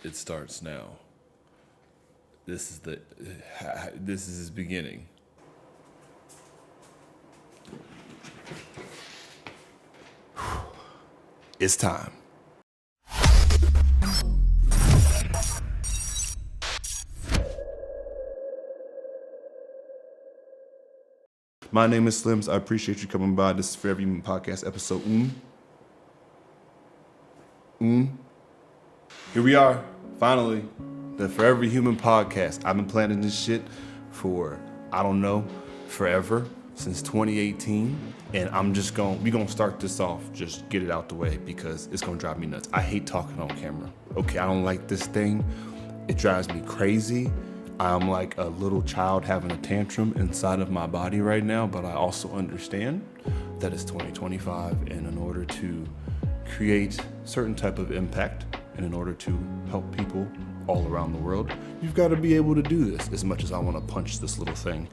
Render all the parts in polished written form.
It starts now. This is his beginning. It's time. My name is Slims. I appreciate you coming by. This is Forever Human Podcast, episode Here we are, finally, the Forever Human Podcast. I've been planning this shit for, forever, since 2018. And we gonna start this off, just get it out the way because it's gonna drive me nuts. I hate talking on camera. Okay, I don't like this thing. It drives me crazy. I'm like a little child having a tantrum inside of my body right now, but I also understand that it's 2025, and in order to create certain type of impact and in order to help people all around the world, you've got to be able to do this. As much as I want to punch this little thing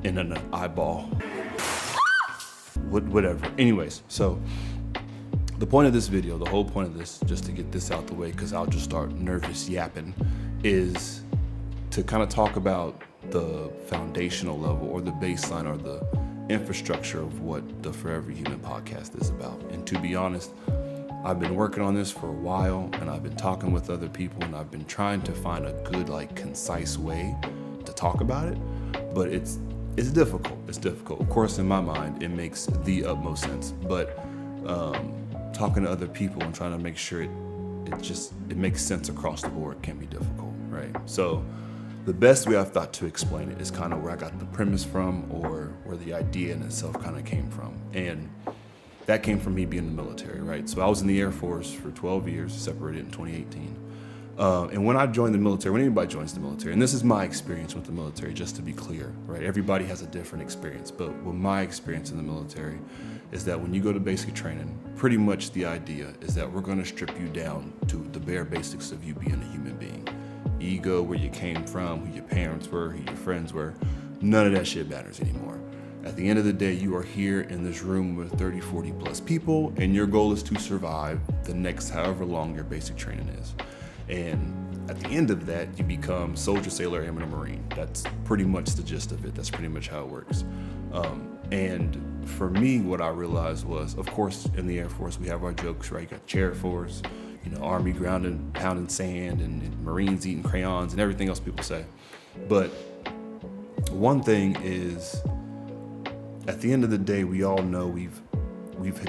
in an eyeball. Whatever. Anyways, so the point of this video, the whole point of this, just to get this out the way, because I'll just start nervous yapping, is to kind of talk about the foundational level or the baseline or the infrastructure of what the Forever Human Podcast is about. And to be honest, I've been working on this for a while, and I've been talking with other people, and I've been trying to find a good, concise way to talk about it, but it's difficult. It's difficult. Of course, in my mind, it makes the utmost sense, but talking to other people and trying to make sure it makes sense across the board can be difficult, right? So the best way I've thought to explain it is kind of where I got the premise from, or where the idea in itself kind of came from. And that came from me being in the military, right? So I was in the Air Force for 12 years, separated in 2018. And when I joined the military, when anybody joins the military, and this is my experience with the military, just to be clear, right? Everybody has a different experience, but with my experience in the military is that when you go to basic training, pretty much the idea is that we're gonna strip you down to the bare basics of you being a human being. Ego, where you came from, who your parents were, who your friends were, none of that shit matters anymore. At the end of the day, you are here in this room with 30, 40 plus people, and your goal is to survive the next however long your basic training is. And at the end of that, you become soldier, sailor, airman, or Marine. That's pretty much the gist of it. That's pretty much how it works. And for me, what I realized was, of course, in the Air Force, we have our jokes, right? You got chair force, Army grounding, pounding sand, and Marines eating crayons, and everything else people say. But one thing is, at the end of the day, we all know we've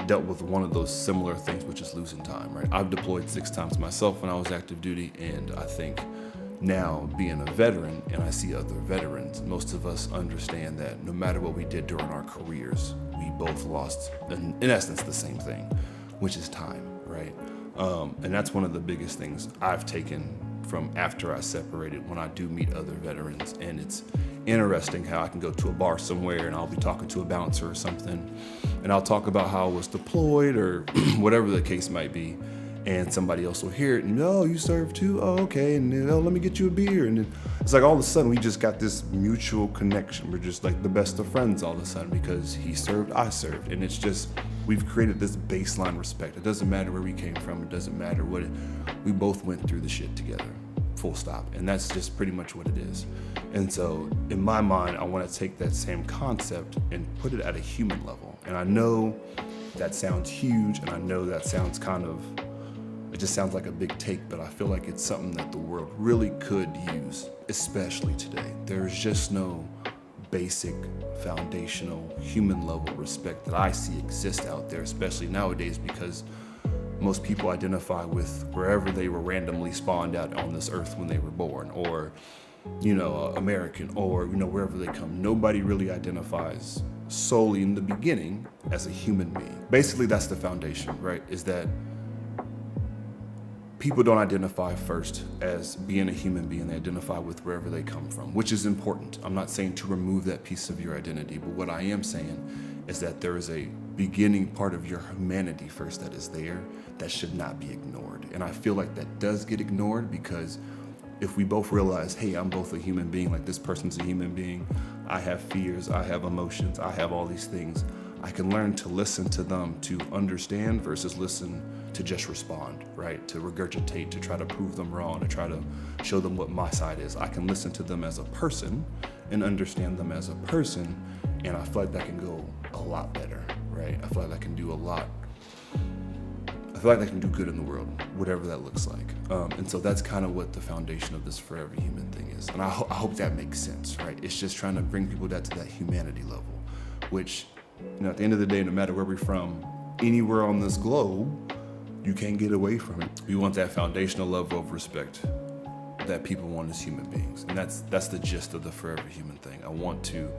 dealt with one of those similar things, which is losing time, right? I've deployed 6 times myself when I was active duty, and I think now, being a veteran, and I see other veterans, most of us understand that no matter what we did during our careers, we both lost, in essence, the same thing, which is time, right? And that's one of the biggest things I've taken from after I separated when I do meet other veterans. And it's interesting how I can go to a bar somewhere and I'll be talking to a bouncer or something, and I'll talk about how I was deployed or whatever the case might be. And somebody else will hear it and, oh, you served too? Oh, okay. And then, oh, let me get you a beer. And then it's like all of a sudden we just got this mutual connection. We're just like the best of friends all of a sudden because he served, I served. And it's just, we've created this baseline respect. It doesn't matter where we came from. It doesn't matter we both went through the shit together, full stop. And that's just pretty much what it is. And so in my mind, I want to take that same concept and put it at a human level. And I know that sounds huge, and I know that sounds it just sounds like a big take, but I feel like it's something that the world really could use, especially today. There's just no basic, foundational, human level respect that I see exist out there, especially nowadays, because most people identify with wherever they were randomly spawned out on this earth when they were born, or, American, or, wherever they come. Nobody really identifies solely in the beginning as a human being. Basically, that's the foundation, right? Is that people don't identify first as being a human being. They identify with wherever they come from, which is important. I'm not saying to remove that piece of your identity, but what I am saying is that there is a beginning part of your humanity first that is there that should not be ignored. And I feel like that does get ignored because if we both realize, hey, I'm both a human being, like this person's a human being, I have fears, I have emotions, I have all these things, I can learn to listen to them to understand versus listen to just respond, right? To regurgitate, to try to prove them wrong, to try to show them what my side is. I can listen to them as a person and understand them as a person, and I feel like that can go a lot better, right? I feel like that can do a lot. I feel like that can do good in the world, whatever that looks like. And so that's kind of what the foundation of this Forever Human thing is. And I hope that makes sense, right? It's just trying to bring people down to that humanity level, which, at the end of the day, no matter where we're from, anywhere on this globe, you can't get away from it. We want that foundational level of respect that people want as human beings. And that's the gist of the Forever Human thing. I want to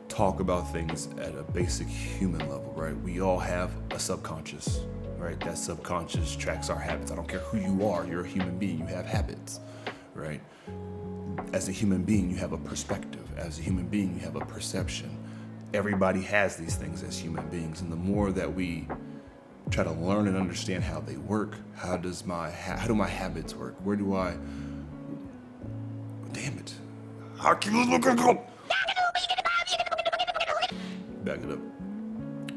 talk about things at a basic human level, right? We all have a subconscious, right? That subconscious tracks our habits. I don't care who you are, you're a human being, you have habits, right? As a human being, you have a perspective. As a human being, you have a perception. Everybody has these things as human beings, and the more that we try to learn and understand how they work, how do my habits work? Where do I? Damn it! Back it up.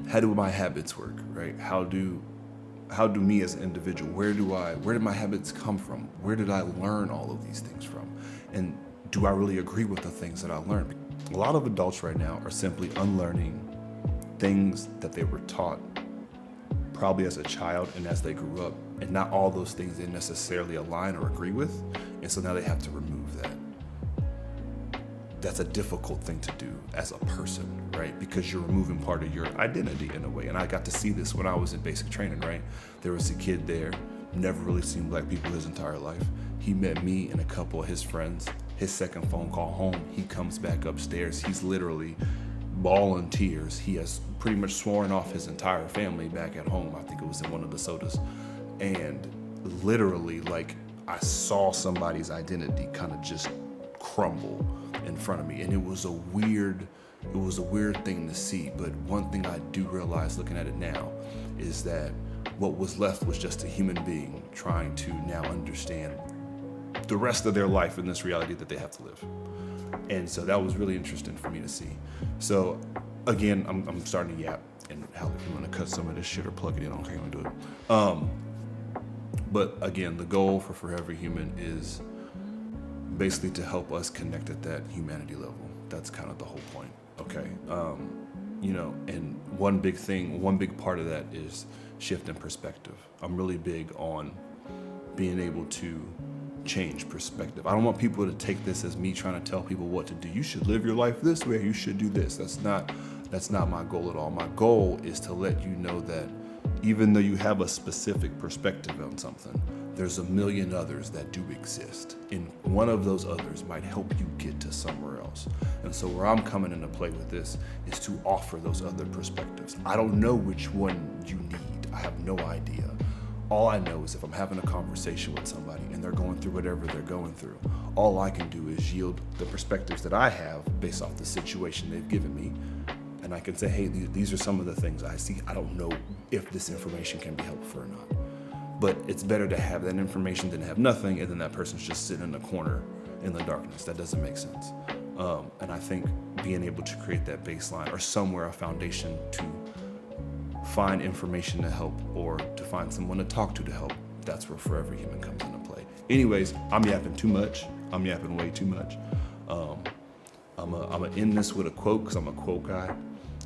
How do my habits work? Right? How do me as an individual? Where did my habits come from? Where did I learn all of these things from? And do I really agree with the things that I learned? A lot of adults right now are simply unlearning things that they were taught probably as a child and as they grew up, and not all those things they necessarily align or agree with, and so now they have to remove that. That's a difficult thing to do as a person, right? Because you're removing part of your identity in a way, and I got to see this when I was in basic training, right? There was a kid there, never really seen black people his entire life. He met me and a couple of his friends. His second phone call home, he comes back upstairs. He's literally bawling tears. He has pretty much sworn off his entire family back at home. I think it was in one of the sodas. And literally, like, I saw somebody's identity kind of just crumble in front of me. And it was a weird thing to see. But one thing I do realize looking at it now is that what was left was just a human being trying to now understand the rest of their life in this reality that they have to live. And so that was really interesting for me to see. So again, I'm starting to yap, and Hal, if you want to cut some of this shit or plug it in, okay, I'm gonna do it. But again, the goal for Forever Human is basically to help us connect at that humanity level. That's kind of the whole point, okay? And one big part of that is shift in perspective. I'm really big on being able to change perspective. I don't want people to take this as me trying to tell people what to do. You should live your life this way, you should do this. That's not my goal at all. My goal is to let you know that even though you have a specific perspective on something, there's a million others that do exist. And one of those others might help you get to somewhere else. And so where I'm coming into play with this is to offer those other perspectives. I don't know which one you need. I have no idea. All I know is if I'm having a conversation with somebody and they're going through whatever they're going through, all I can do is yield the perspectives that I have based off the situation they've given me. And I can say, hey, these are some of the things I see. I don't know if this information can be helpful or not. But it's better to have that information than have nothing, and then that person's just sitting in a corner in the darkness. That doesn't make sense. And I think being able to create that baseline or somewhere a foundation to find information to help or to find someone to talk to help, that's where Forever Human comes into play. Anyways, I'm yapping too much. I'm yapping way too much. I'm gonna end this with a quote because I'm a quote guy.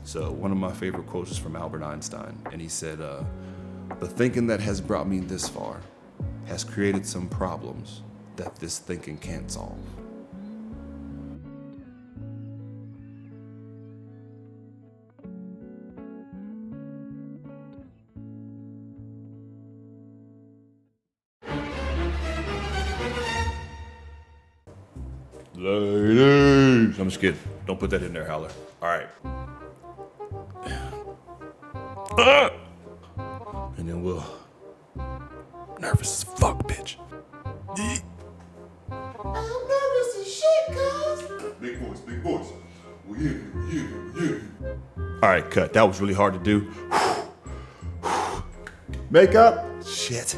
So one of my favorite quotes is from Albert Einstein, and he said, the thinking that has brought me this far has created some problems that this thinking can't solve. Ladies. I'm just kidding. Don't put that in there, Howler. All right. And then we'll... Nervous as fuck, bitch. I'm nervous as shit, cuz. Big voice. Yeah. All right, cut. That was really hard to do. Makeup. Shit.